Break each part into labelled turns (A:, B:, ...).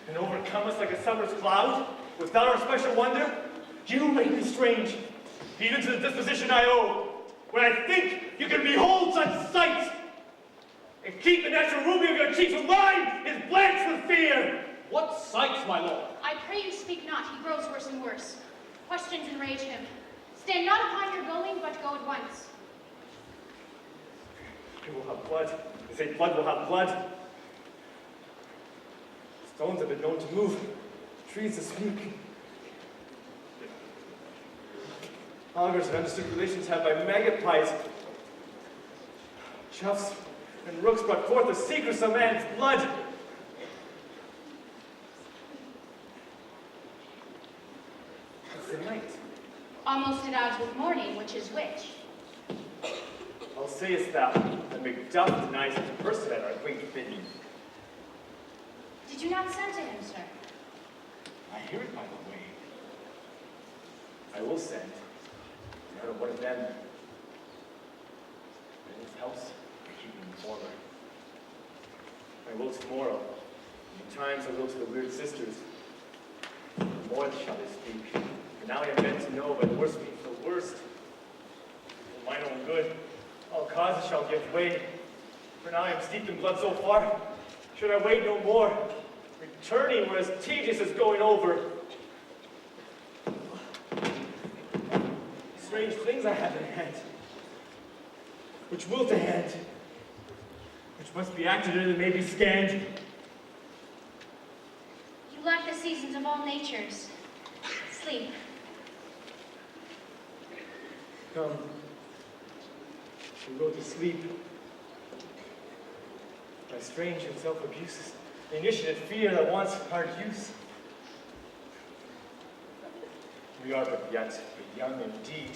A: and overcome us like a summer's cloud, without our special wonder? You make me strange, even to the disposition I owe, when I think you can behold such sights, and keep the natural ruby of your cheeks from mine is blanched with fear.
B: What sights, my lord?
C: I pray you speak not, he grows worse and worse. Questions enrage him. Stand not upon your going, but go at once.
A: It will have blood. They say blood will have blood. Stones have been known to move, trees to speak. Augurs and understood relations had by magpies. Choughs and rooks brought forth the secrets of man's blood. It's the night.
C: Almost at odds with morning, which is which?
A: How sayest thou that Macbeth denies his person at our great bidding?
C: Did you not send to him, sir?
B: I hear it by the way.
A: I will send. Out of one of them. In his house, I keep him informer. I will tomorrow. In times I will to the weird sisters. More shall they speak. For now I am meant to know by the worst means the worst. For mine own good, all causes shall give way. For now I am steeped in blood so far. Should I wait no more? Returning were as tedious as going over. Strange things I have in hand, which will to hand, which must be acted in and may be scanned.
C: You lack the seasons of all natures. Sleep.
A: Come, we go to sleep. By strange and self-abuses, the initiative fear that wants hard use. We are but yet young indeed.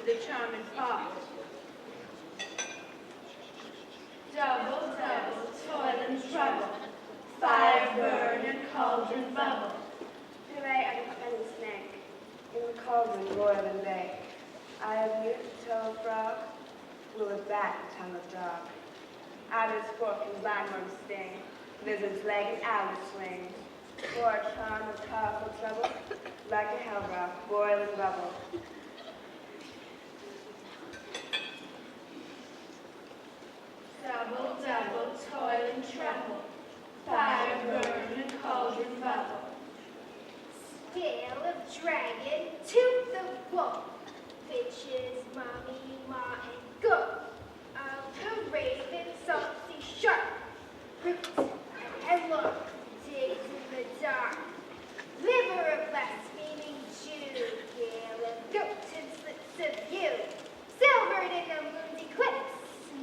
D: to the charming pot. Double, double, toil and trouble, fire burn and cauldron bubble.
E: Hooray, I can find the snake, in the cauldron boil and bake. I have used the toe of frog, will it back the tongue of dog. Adder's fork and landworm's sting, lizard's leg and owl swing. For a charm of powerful trouble, like a hell rock, boil and bubble.
D: Double, double, toil and trouble, fire burn and cauldron bubble.
F: Scale of dragon, tooth of wolf, bitches, mommy, ma, and goat. A raven, salty, sharp, roots and look, digs in the dark. Liver of blaspheming Jew, gale of goat and slits of you. Silvered in the moon's eclipse,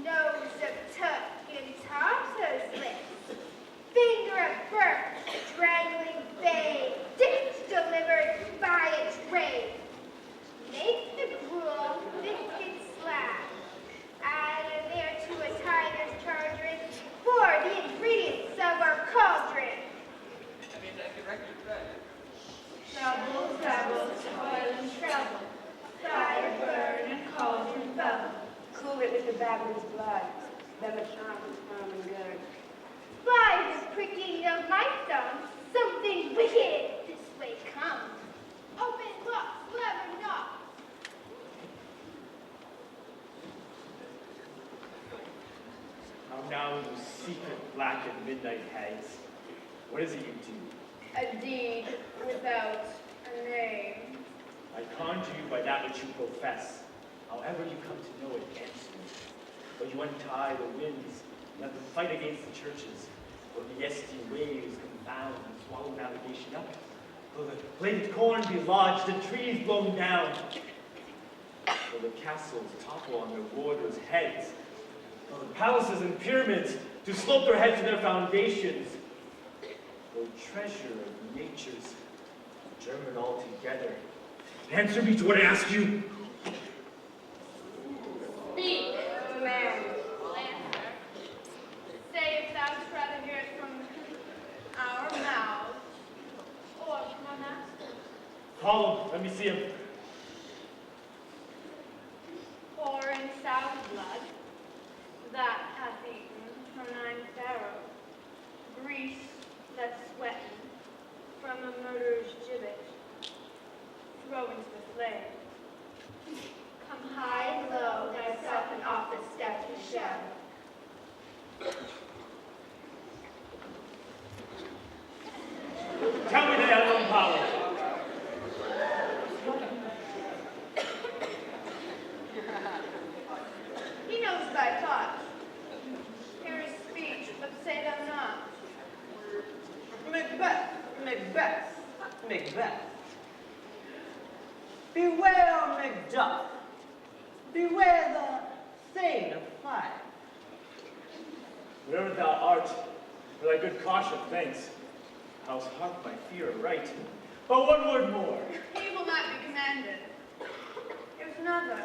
F: nose of tuck and Tartar's lips. Finger of birth, strangling babe, ditch delivered by a grave. Make the gruel, biscuit slab. Add there to a tiger's chardron for the ingredients of our cauldron.
D: Double, double, toil and trouble, fire burn and cauldron bubble.
E: Cool it with the babbler's blood, then the charm is firm and good.
F: By the pricking of my thumb, something wicked this way comes. Open, look, clever knock.
A: How now, you secret black and midnight hags. What is it you do?
D: A deed without a name.
A: I conjure you by that which you profess. However you come to know it, answer me. Though you untie the winds, let them fight against the churches. Though the Estian waves confound and swallow navigation up. Though the plated corn be lodged and trees blown down. Though the castles topple on their warders' heads. Though the palaces and pyramids do slope their heads to their foundations. Though treasure of nature's German altogether. Answer me to what I ask you.
D: Speak,
E: Man,
D: Lancer. Say if thou'dst rather hear it from our mouths or from our master.
A: Call him. Let me see him.
D: Foreign south blood, that hath eaten from thine pharaoh. Grease that's sweating from a murderer's gibbet. Throw into the flame. Come high and low, thyself an office step to show.
A: Tell me the unknown power.
D: He knows thy thoughts. Hear his speech, but say them not.
G: Macbeth, Macbeth, Macbeth. Beware Macduff. Beware the Thane of Fire.
A: Wherever thou art, for thy good caution, thanks. How's heart my fear aright? But one word more.
D: He will not be commanded. Here's another.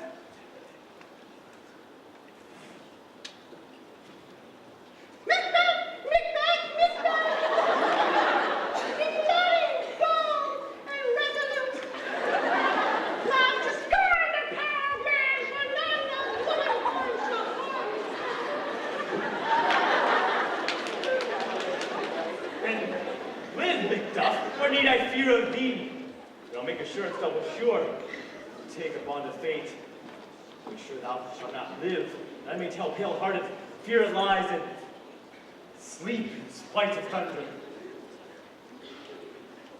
A: And live, Macduff, or need I fear of thee? But I'll make assurance double sure. Take upon the fate, be sure thou shalt not live. I may tell pale-hearted, fear it lies in sleep in spite of thunder.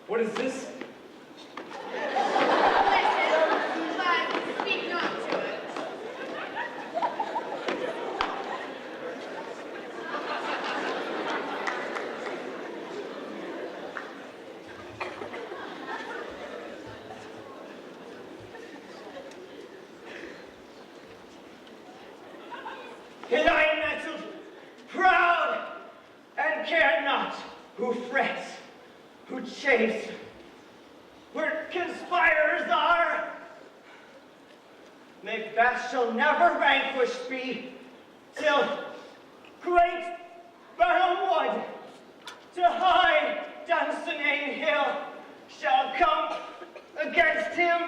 A: What is this?
D: Listen, but speak not to it.
G: And I am mettled, proud, and care not who frets, who chase, where conspirers are. Macbeth shall never vanquished be, till great Baron Wood to high Dunsinane Hill shall come against him.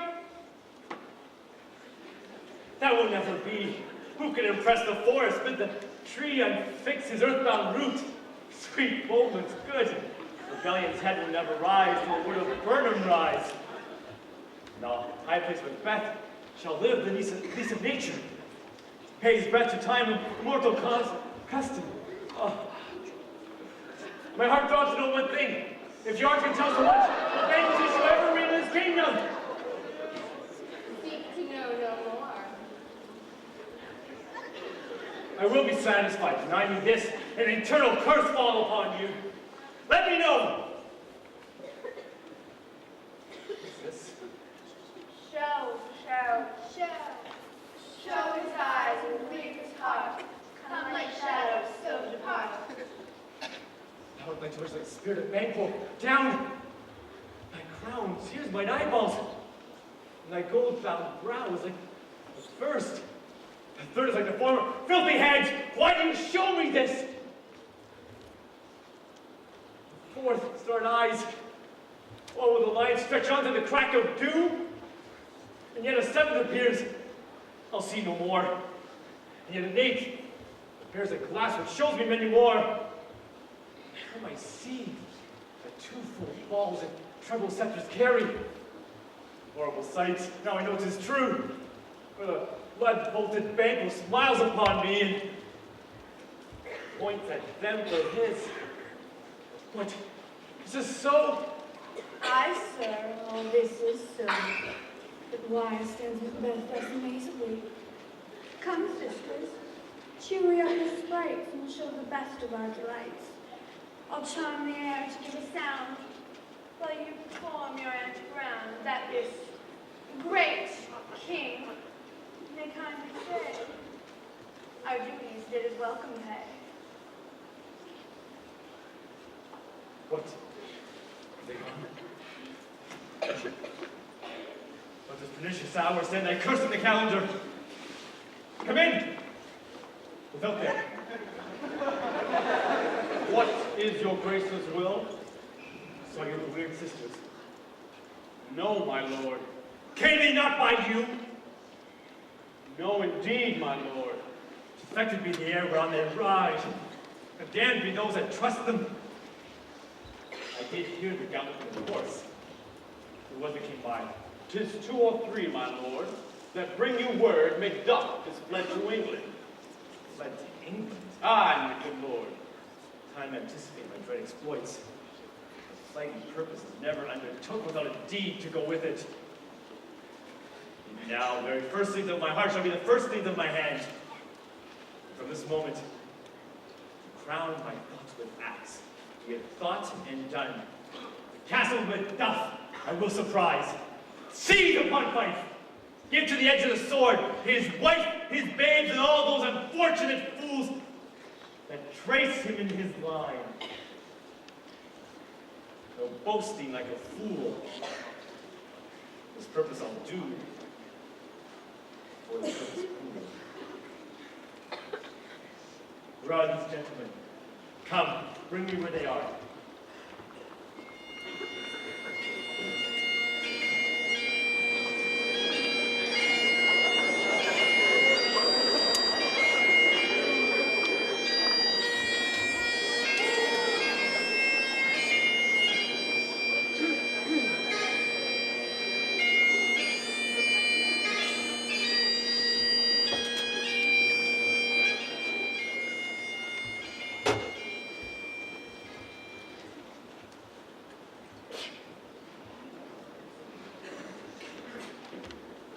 A: That will never be. Who can impress the forest, bid the tree unfix his earthbound root? Sweet moments, good. Rebellion's head will never rise, till a word of Burnham rise. No, high place Macbeth shall live the lease of nature. Pay his breath to time and mortal custom. Oh. My heart throbs to know one thing. If your art can tell so much, the banquet shall ever reign in his kingdom.
C: Seek to know no more.
A: I will be satisfied. Deny me this, an eternal curse fall upon you. Let me know. What's this?
E: Show, show his eyes and grieve his heart. Come like shadows, so depart.
A: Now with my torch like spirit of Banquo, down my crown, tears mine eyeballs, and thy gold-bound brow is like the first. The third is like the former. Filthy hands, why do you show me this? The fourth, starred eyes. Oh, will the line stretch on to the crack of doom? And yet a seventh appears. I'll see no more. And yet an eighth bears a glass which shows me many more. Now I see the twofold balls and treble scepters carry. Horrible sight, now I know 'tis true. For the lead-bolted Banquo smiles upon me and points at them for his. What? Is this so?
H: Aye, sir, all this is so. But why stands Macbeth thus amazingly? Come, sisters, cheer up the sprites and show the best of our delights. I'll charm the air to give a sound,
D: While you perform your anteground, that this great king may kindly say, our duties did his welcome pay.
A: What? Are they gone? But this pernicious hour send I curse in the calendar. Come in! Without there.
B: What is your grace's will?
A: Saw you the weird sisters.
B: No, my lord.
A: Came they not by you?
B: No, indeed, my lord.
A: Affected be the air whereon they ride, and damned be those that trust them. I did hear the gallop of the horse. Who was it came by?
B: 'Tis 2 or 3, my lord, that bring you word Macduff is fled to England.
A: Fled to England.
B: Aye, my good lord.
A: Time to anticipate my dread exploits. The flagging purpose is never undertook without a deed to go with it. And now, the very first things of my heart shall be the first things of my hand. From this moment, to crown my thoughts with axe, we have thought and done. The castle with Macduff I will surprise. Seize upon Fife! Give to the edge of the sword his wife, his babes, and all those unfortunate fools that trace him in his line. No boasting like a fool. This purpose I'll do. For the purpose of who? Where are these gentlemen? Come, bring me where they are.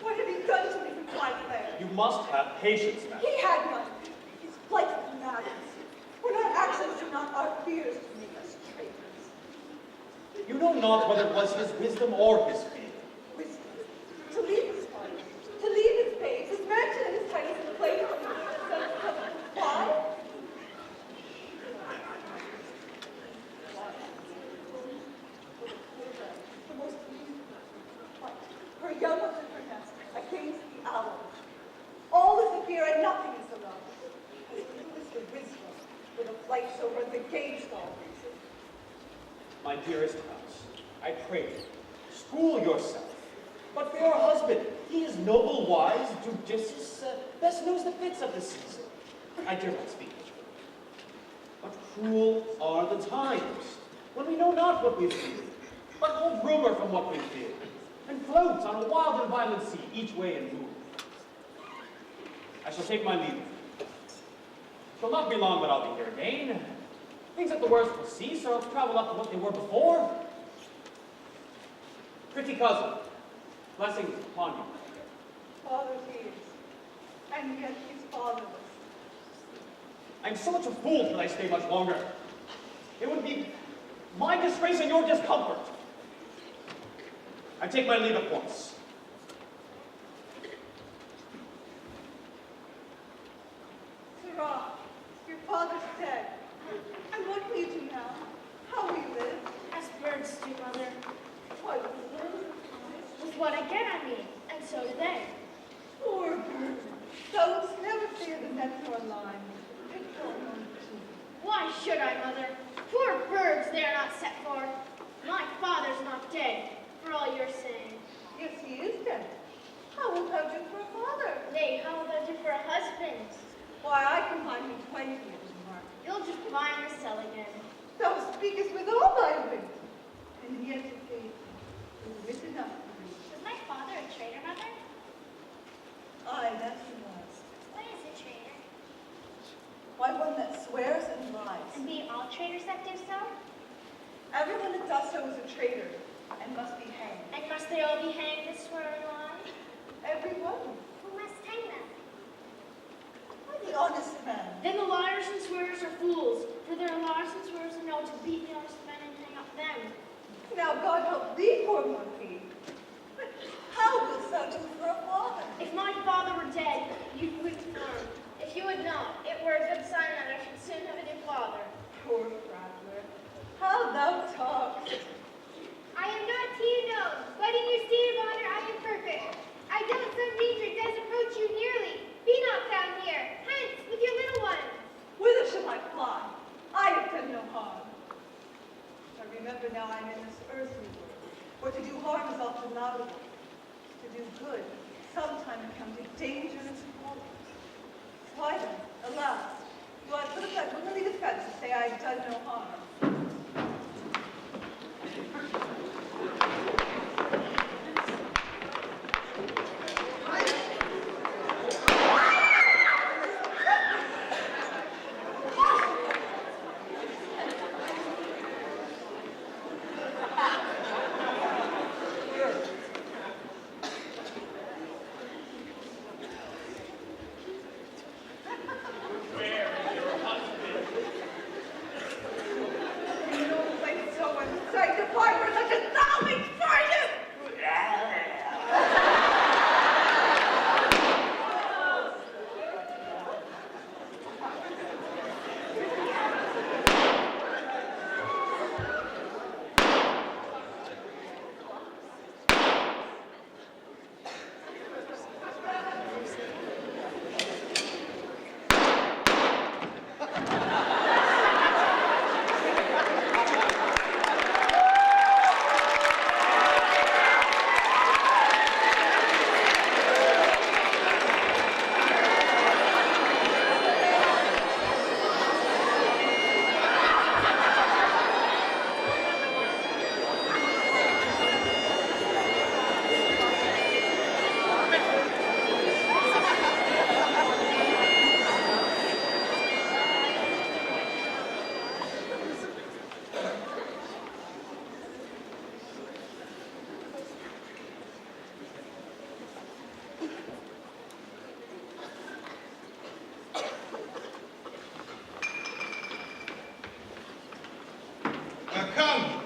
I: What have you done to me, Macbeth?
B: You must have patience, madam.
I: He had none. His flight is madness. When our actions do not, our fears to make us traitors.
B: You know not whether it was his wisdom or his fear.
I: Wisdom. To leave his father, to leave his babes, his mansion and his titles in the place of why? The most beautiful fight. Her young ones in her nest against the owl. fear and nothing is allowed. As little is the wisdom for the flight so runs against all reason.
B: My dearest house, I pray you, school yourself. But for your husband, he is noble, wise, judicious, best knows the fits of the season. I dare not speak much more. But cruel are the times, when we know not what we feel, but hold rumor from what we feel, and floats on a wild and violent sea, each way and move. I shall take my leave. Shall not be long, but I'll be here again. Things at the worst will cease, or else travel up to what they were before. Pretty cousin, blessings upon you.
I: Father he is, and yet he's fatherless.
B: I'm so much a fool that I stay much longer. It would be my disgrace and your discomfort. I take my leave at once.
I: Sirrah, your father's dead. And what will you do now? How will you live?
F: As birds do, Mother.
I: Why will you live?
F: With what I get, I mean, and so do they.
I: Poor bird. Thou wouldst never fear the net nor line. Pitfall nor key.
C: Why should I, Mother? Poor birds, they are not set for. My father's not dead, for all you're saying.
I: Yes, he is dead. How wilt thou do for a father?
C: Nay, how will I do for a husband?
I: Why, I can find me 20 years mark.
C: You'll just buy and sell again.
I: Thou speakest with all thy wit, and yet it gave thee wit enough to read.
C: Was my father a traitor, Mother?
I: Aye, that he was.
C: What is a traitor?
I: Why, one that swears and lies.
C: And be all traitors that do so?
I: Everyone that does so is a traitor, and must be hanged.
C: And must they all be hanged this swearing lie?
I: Every one.
C: Who must hang them?
I: Why, the honest man.
C: Then the liars and swearers are fools, for there are liars and swearers who know to beat the honest men and hang up them.
I: Now God help thee, poor monkey. But how wilt thou do for a father?
C: If my father were dead, you would confirm. If you would not, it were a good sign that I should soon have a new father.
I: Poor traveler. How thou talkst.
F: I am not to you known, but in your state of honor I am perfect. I doubt some danger does approach you nearly. Be not found here. Hence, with your little one.
I: Whither shall I fly? I have done no harm. I remember now I am in this earthly world, where to do harm is often laudable. To do good sometimes becomes a dangerous fault. Why then, alas, do I put up that womanly defense to say I have done no harm?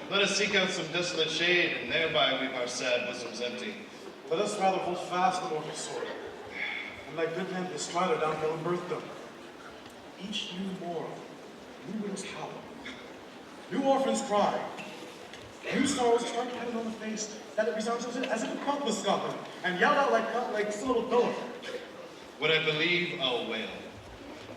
J: Let us seek out some desolate shade, and thereby weep our sad bosoms empty.
K: Let us rather hold fast the mortal sword, and like good men bestride our downhill and birth them. Each new moral, new winds howl, new orphans cry, new sorrows strike heaven on the face, that it resounds as if it caught the Scotland, and yelled out like some little billow.
J: What I believe, I'll wail.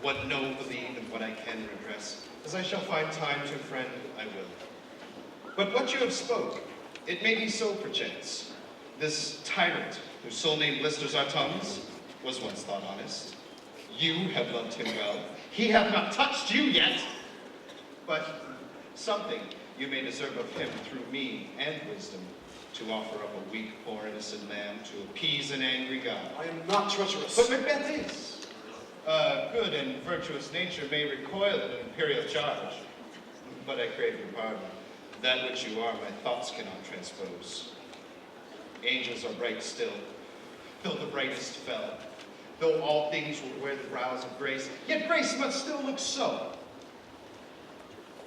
J: What no believe and what I can redress, as I shall find time to friend, I will. But what you have spoke, it may be so perchance. This tyrant, whose sole name blisters our tongues, was once thought honest. You have loved him well. He hath not touched you yet. But something you may deserve of him through me and wisdom, to offer up a weak, poor, innocent lamb to appease an angry God.
K: I am not treacherous.
J: But Macbeth is. A good and virtuous nature may recoil at an imperial charge. But I crave your pardon. That which you are, my thoughts cannot transpose. Angels are bright still, though the brightest fell. Though all things will wear the brows of grace, yet grace must still look so.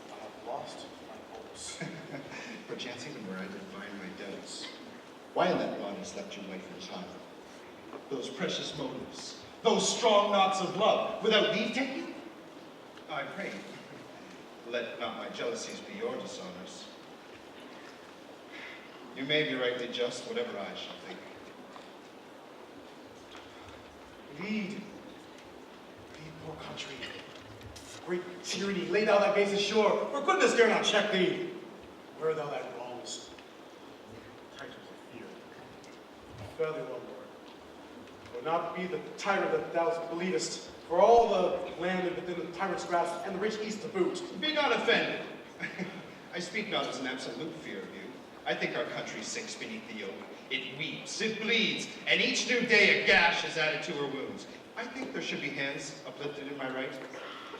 K: I have lost my hopes.
J: Perchance even where I did find my doubts. Why in that body slept your wife and child? Those precious motives, those strong knots of love, without leave taking? I pray, let not my jealousies be your dishonors. You may be rightly just, whatever I shall think.
K: Lead, poor country. Great tyranny, lay thou thy base ashore. For goodness dare not check thee. Where thou thy wrongs, titles of fear. Fare thee well, Lord. Will not be the tyrant that thou believest, for all the land within the tyrant's grasp, and the rich east to boot.
J: Be not offended. I speak not as an absolute fear of you. I think our country sinks beneath the yoke. It weeps, it bleeds, and each new day a gash is added to her wounds. I think there should be hands uplifted in my right.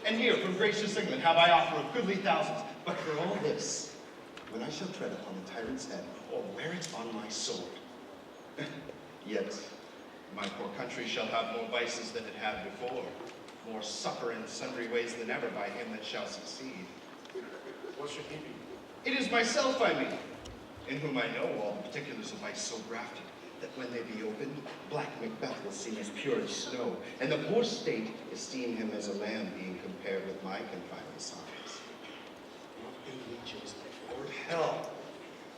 J: And here, from gracious England, have I offer of goodly thousands. But for all this, when I shall tread upon the tyrant's head, or wear it on my sword, yet my poor country shall have more vices than it had before, more supper in sundry ways than ever by him that shall succeed.
K: What should he be?
J: It is myself, I mean, in whom I know all the particulars of life so grafted, that when they be opened, black Macbeth will seem as pure as snow, and the poor state esteem him as a lamb being compared with my confining size.
K: Not in legions, Lord hell,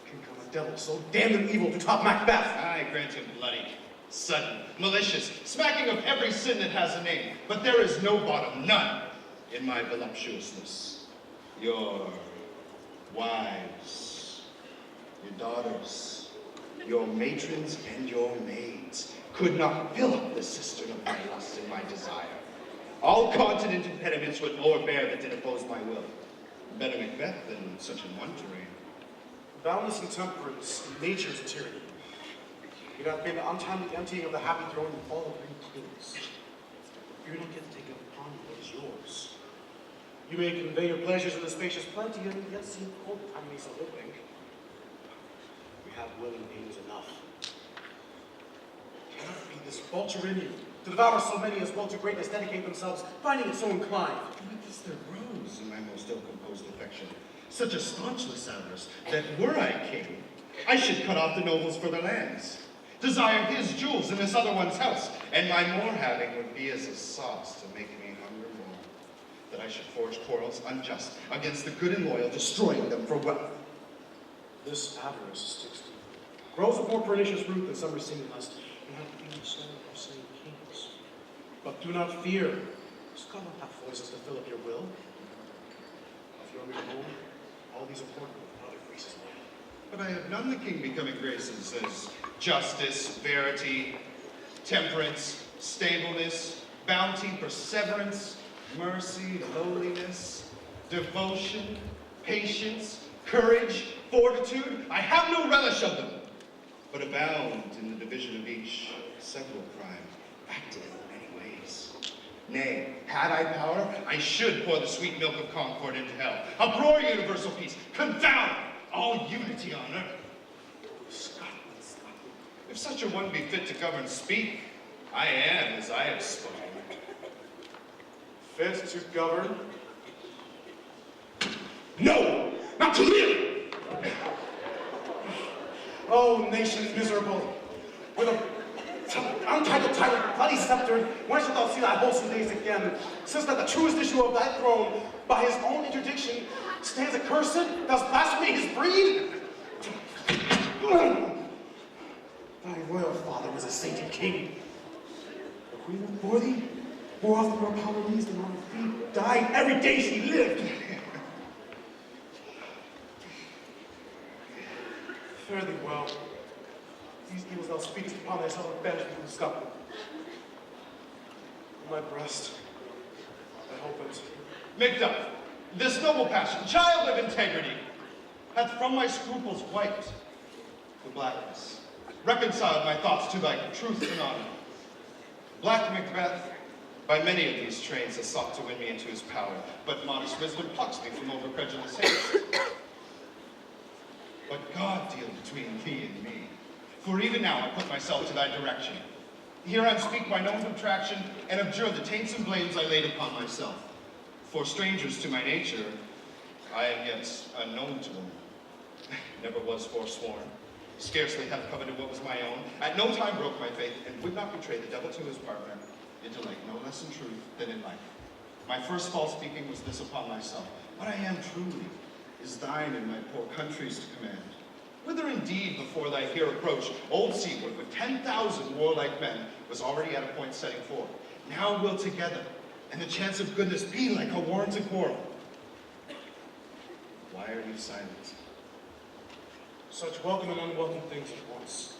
K: can come a devil so damned and evil to top Macbeth.
J: I grant him bloody, sudden, malicious, smacking of every sin that has a name, but there is no bottom, none, in my voluptuousness. Your wives, your daughters, your matrons and your maids could not fill up the cistern of my lust and my desire. All continent impediments would o'erbear that did oppose my will. Better Macbeth than such an one to reign.
K: Boundless intemperance, nature's tyranny. It hath been the untimely emptying of the happy throne and fall of green kings. You do not get to take upon you what is yours. You may convey your pleasures in the spacious plenty, and yet seem cold time me so hoping. We have willing names enough. Cannot be this vulture in you, to devour so many as will to greatness dedicate themselves, finding it so inclined.
J: But this there grows in my most ill-composed affection, such a staunchless avarice, that were I king, I should cut off the nobles for their lands, desire his jewels in this other one's house, and my more having would be as a sauce to make me hunger more, that I should forge quarrels unjust against the good and loyal, destroying them for wealth.
K: This avarice sticks deep, grows a more pernicious root than some receiving lust, and hath been the soul of slain kings. But do not fear, Scotland hath voices to fill up your will. Of your own home, all these important with other graces lie.
J: But I have none the king becoming graces as justice, verity, temperance, stableness, bounty, perseverance, mercy, lowliness, devotion, patience, courage, fortitude. I have no relish of them, but abound in the division of each several crime, acted in many ways. Nay, had I power, I should pour the sweet milk of concord into hell, uproar universal peace, confound all unity on earth. Scotland, Scotland. If such a one be fit to govern, speak. I am as I have spoken.
K: Fit to govern?
J: No, not to live.
K: Oh, nation miserable, with a untitled tyrant, bloody scepter, when shalt thou see thy wholesome days again? Since that the truest issue of thy throne, by his own interdiction, stands accursed, does blaspheme his breed? Thy royal father was a sainted king. The Queen before thee, more often her power knees than on her feet, died every day she lived. Fare thee well. These evils thou speakest upon thyself are banished from the stop them. In my breast, I hope it.
J: Macbeth, this noble passion, child of integrity, hath from my scruples wiped the blackness, reconciled my thoughts to thy truth and honor. Black Macbeth, by many of these trains has sought to win me into his power, but modest wisdom plucks me from over credulous hands. But God deal between thee and me, for even now I put myself to thy direction. Here I speak my known subtraction, and abjure the taints and blames I laid upon myself. For strangers to my nature, I am yet unknown to them. Never was forsworn, scarcely have coveted what was my own, at no time broke my faith, and would not betray the devil to his partner, intellect no less in truth than in life. My first false speaking was this upon myself: what I am truly is thine and my poor country's to command. Whither indeed before thy here approach, old Seawood with 10,000 warlike men was already at a point setting forth. Now we'll together, and the chance of goodness be like a warranted quarrel. Why are you silent?
K: Such welcome and unwelcome things at once.